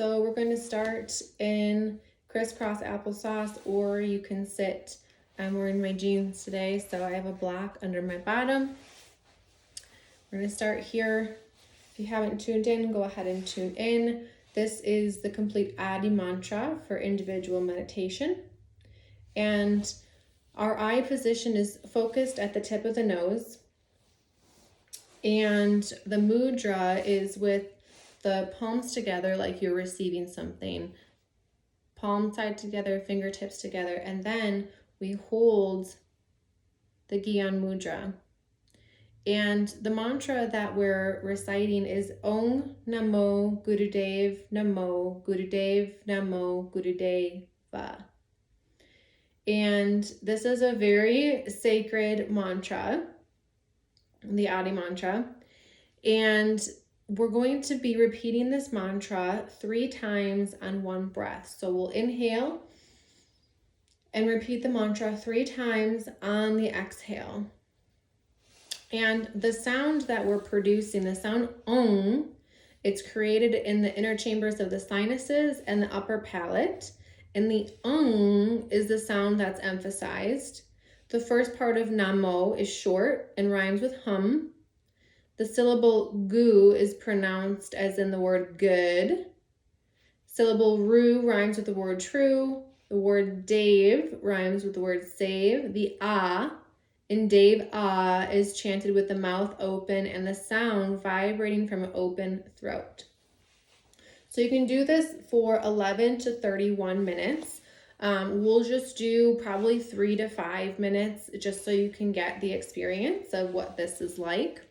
So we're going to start in crisscross applesauce, or you can sit. I'm wearing my jeans today, so I have a black under my bottom. We're going to start here. If you haven't tuned in, go ahead and tune in. This is the complete Adi mantra for individual meditation. And our eye position is focused at the tip of the nose. And the mudra is with the palms together like you're receiving something. Palm side together, fingertips together, and then we hold the Gyan mudra. And the mantra that we're reciting is Om Namo Gurudev Namo Gurudev Namo Gurudeva. And this is a very sacred mantra, the Adi mantra. And we're going to be repeating this mantra 3 times on one breath. So we'll inhale and repeat the mantra 3 times on the exhale. And the sound that we're producing, the sound Om, it's created in the inner chambers of the sinuses and the upper palate. And the Om is the sound that's emphasized. The first part of Namo is short and rhymes with hum. The syllable gu is pronounced as in the word good. Syllable ru rhymes with the word true. The word Dave rhymes with the word save. The ah in Dave ah is chanted with the mouth open and the sound vibrating from an open throat. So you can do this for 11 to 31 minutes. We'll just do probably 3 to 5 minutes just so you can get the experience of what this is like.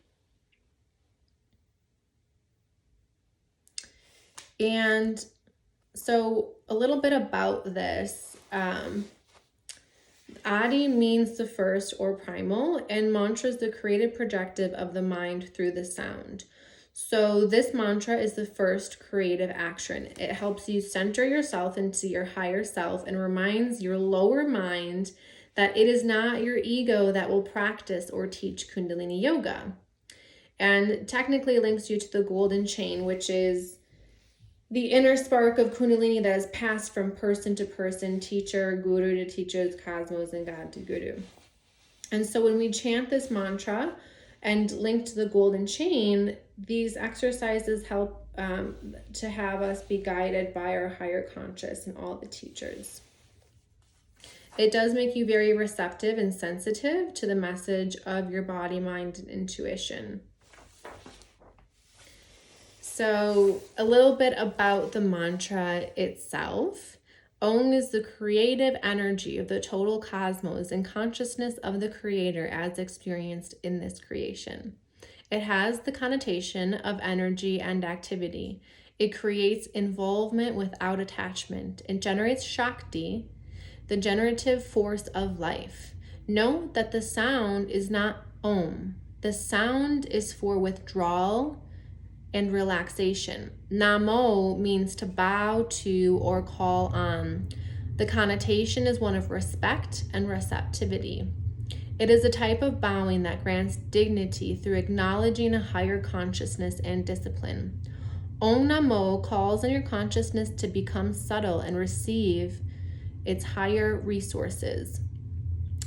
And so a little bit about this. Adi means the first or primal, and mantra is the creative projective of the mind through the sound. So this mantra is the first creative action. It helps you center yourself into your higher self and reminds your lower mind that it is not your ego that will practice or teach Kundalini yoga. And technically it links you to the golden chain, which is the inner spark of Kundalini that is passed from person to person, teacher, guru to teachers, cosmos, and God to guru. And so when we chant this mantra and link to the golden chain, these exercises help to have us be guided by our higher conscious and all the teachers. It does make you very receptive and sensitive to the message of your body, mind, and intuition. So a little bit about the mantra itself. Om is the creative energy of the total cosmos and consciousness of the creator as experienced in this creation. It has the connotation of energy and activity. It creates involvement without attachment. It generates Shakti, the generative force of life. Note that the sound is not Om. The sound is for withdrawal and relaxation. Namo means to bow to or call on. The connotation is one of respect and receptivity. It is a type of bowing that grants dignity through acknowledging a higher consciousness and discipline. Om Namo calls on your consciousness to become subtle and receive its higher resources.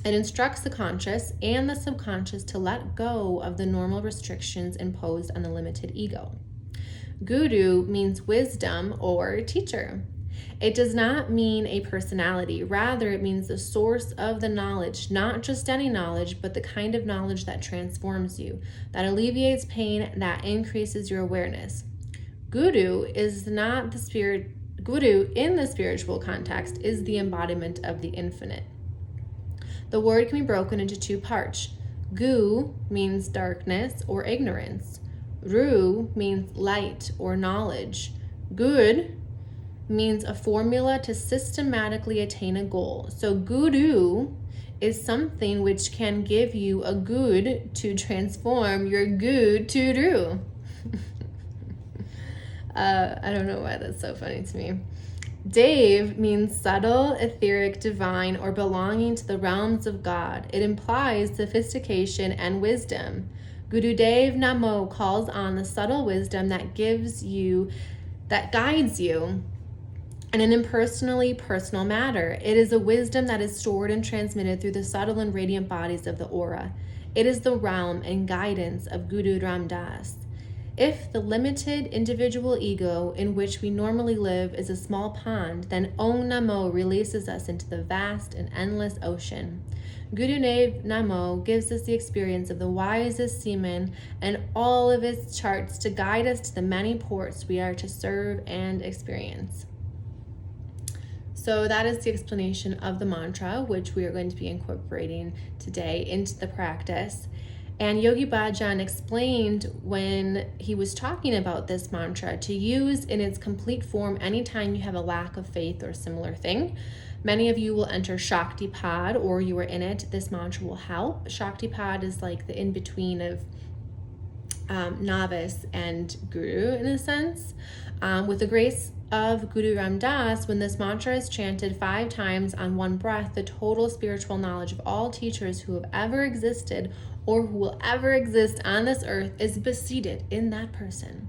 It instructs the conscious and the subconscious to let go of the normal restrictions imposed on the limited ego. Guru means wisdom or teacher. It does not mean a personality. Rather, it means the source of the knowledge, not just any knowledge, but the kind of knowledge that transforms you, that alleviates pain, that increases your awareness. Guru is not the spirit. Guru in the spiritual context is the embodiment of the infinite. The word can be broken into 2 parts. Gu means darkness or ignorance. Ru means light or knowledge. Good means a formula to systematically attain a goal. So guru is something which can give you a good to transform your good to do. I don't know why that's so funny to me. Dave means subtle, etheric, divine, or belonging to the realms of God. It implies sophistication and wisdom. Gurudev Namo calls on the subtle wisdom that gives you that guides you in an impersonally personal manner. It is a wisdom that is stored and transmitted through the subtle and radiant bodies of the aura. It is the realm and guidance of Guru Ram Das. If the limited individual ego in which we normally live is a small pond, then Om Namo releases us into the vast and endless ocean. Guru Namo gives us the experience of the wisest seaman and all of his charts to guide us to the many ports we are to serve and experience. So that is the explanation of the mantra, which we are going to be incorporating today into the practice. And Yogi Bhajan explained when he was talking about this mantra to use in its complete form anytime you have a lack of faith or similar thing. Many of you will enter Shaktipad, or you are in it. This mantra will help. Shaktipad is like the in-between of novice and guru in a sense. With the grace of Guru Ram Das, when this mantra is chanted 5 times on one breath, the total spiritual knowledge of all teachers who have ever existed or who will ever exist on this earth is seated in that person.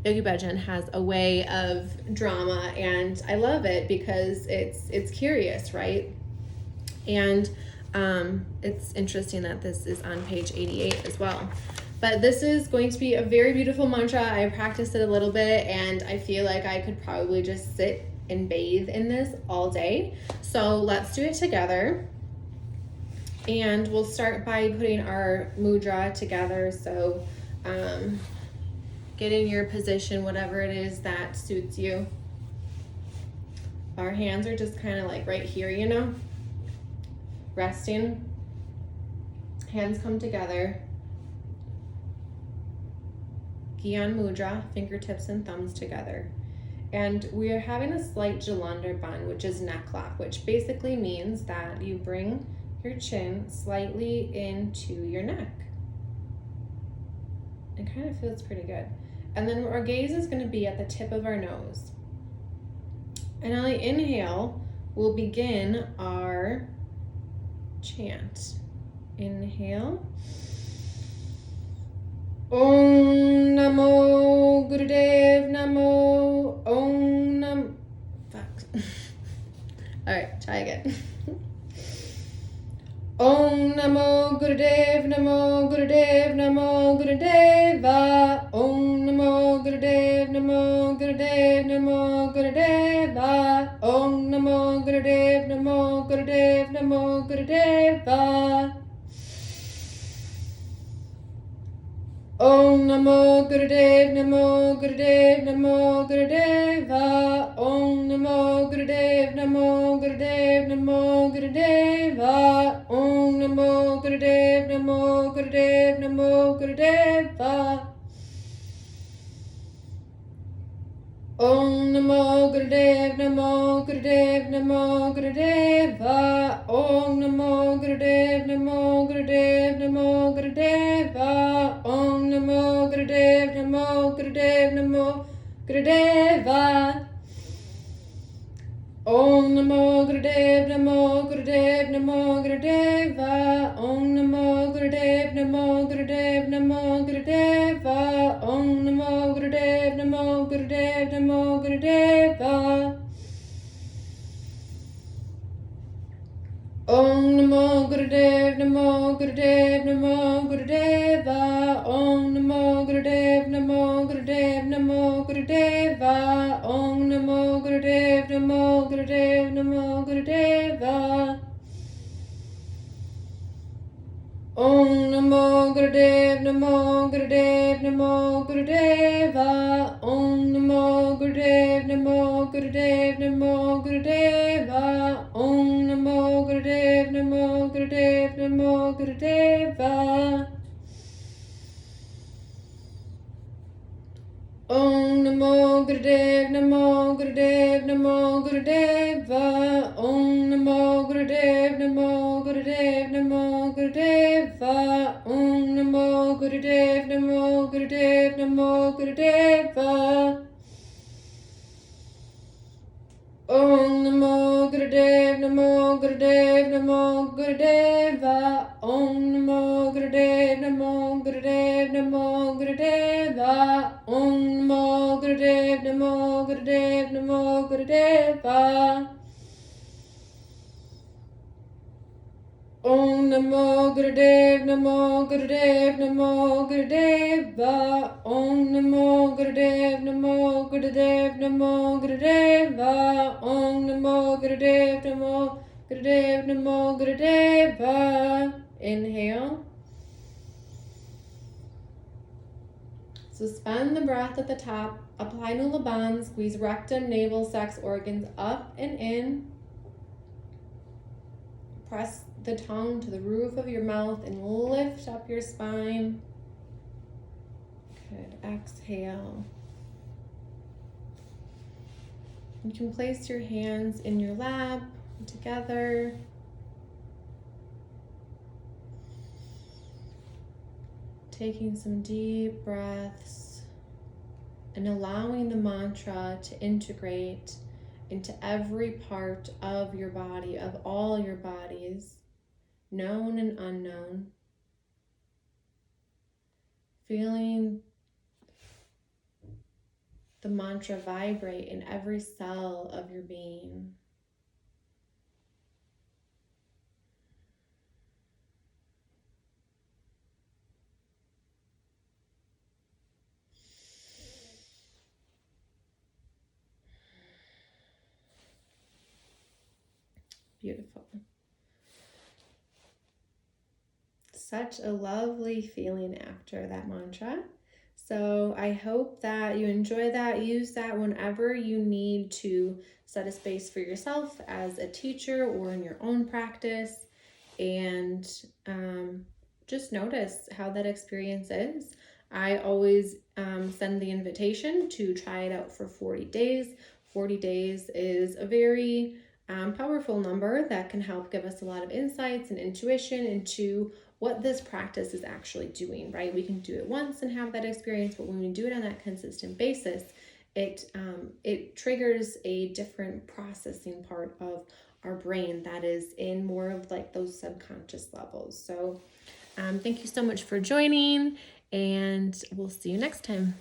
Yogi Bhajan has a way of drama, and I love it because it's curious, right? And it's interesting that this is on page 88 as well. But this is going to be a very beautiful mantra. I practiced it a little bit, and I feel like I could probably just sit and bathe in this all day. So let's do it together. And we'll start by putting our mudra together. So get in your position, whatever it is that suits you. Our hands are just kind of like right here, you know, resting. Hands come together. Gyan Mudra, fingertips and thumbs together. And we are having a slight Jalandhar Bandh, which is neck lock, which basically means that you bring your chin slightly into your neck. It kind of feels pretty good. And then our gaze is going to be at the tip of our nose. And on the inhale, we'll begin our chant. Inhale. Om Namo Gurudev Namo Om Nam. Fuck. All right, try again. Om Namo Gurudev Namo Gurudev Namo Gurudeva Om Namo Gurudev Namo Gurudev Namo Gurudeva Om Namo Gurudev Namo Gurudev Namo Gurudeva Om Namo Gurudev Namo Gurudev Namo Gurudeva Om Namo Gurudev Namo Gurudev Namo Gurudeva Om Namo Gurudev Namo Gurudev Namo Gurudeva Om Namo Gurudev Namo Gurudev Namo Gurudeva Om Namo Gurudev Namo Gurudev Namo Gurudeva Om Namo Gurudev Namo Gurudev Namo Gurudeva Om Namo Gurudev Namo Gurudev Namo Gurudeva Om Namo Gurudev Namo Gurudev Namo Gurudeva Om Namo Gurudev Namo Gurudev Namo Gurudeva Om Namo Gurudev Namo Gurudev Namo Gurudeva Om Namo Gurudev Namo Gurudev Namo Gurudeva Om Namo Gurudev Namo Gurudev Namo Gurudeva Om Namo Gurudev Namo Gurudev Namo Gurudeva Om Namo Gurudev Namo Gurudev Namo Gurudeva Om Namo Gurudev Namo Gurudev Namo Gurudeva Om Namo Gurudev Namo Gurudev Namo Gurudeva Om Namo Gurudev Namo Gurudev Namo Gurudeva Om Namo Gurudev Namo Gurudev Namo Gurudeva Om Namo Gurudev Namo Gurudev Namo Gurudeva. Om Namo Gurudev Namo Gurudev Namo Gurudeva. Om Namo Gurudev Namo Gurudev Namo Gurudeva. Om Namo Gurudev Namo Gurudev Namo Gurudeva. Om Namo Gurudev Namo Gurudev Namo Gurudeva. Om Namo Gurudev Namo Gurudev Namo Gurudeva. Inhale. Suspend the breath at the top. Apply Nula Bandh. Squeeze rectum, navel, sex organs up and in. Press the tongue to the roof of your mouth and lift up your spine. Good. Exhale. You can place your hands in your lap together. Taking some deep breaths and allowing the mantra to integrate into every part of your body, of all your bodies, known and unknown. Feeling the mantra vibrate in every cell of your being. Beautiful. Such a lovely feeling after that mantra. So I hope that you enjoy that. Use that whenever you need to set a space for yourself as a teacher or in your own practice. And just notice how that experience is. I always send the invitation to try it out for 40 days. 40 days is a very powerful number that can help give us a lot of insights and intuition into what this practice is actually doing, right? We can do it once and have that experience, but when we do it on that consistent basis, it triggers a different processing part of our brain that is in more of like those subconscious levels. So thank you so much for joining, and we'll see you next time.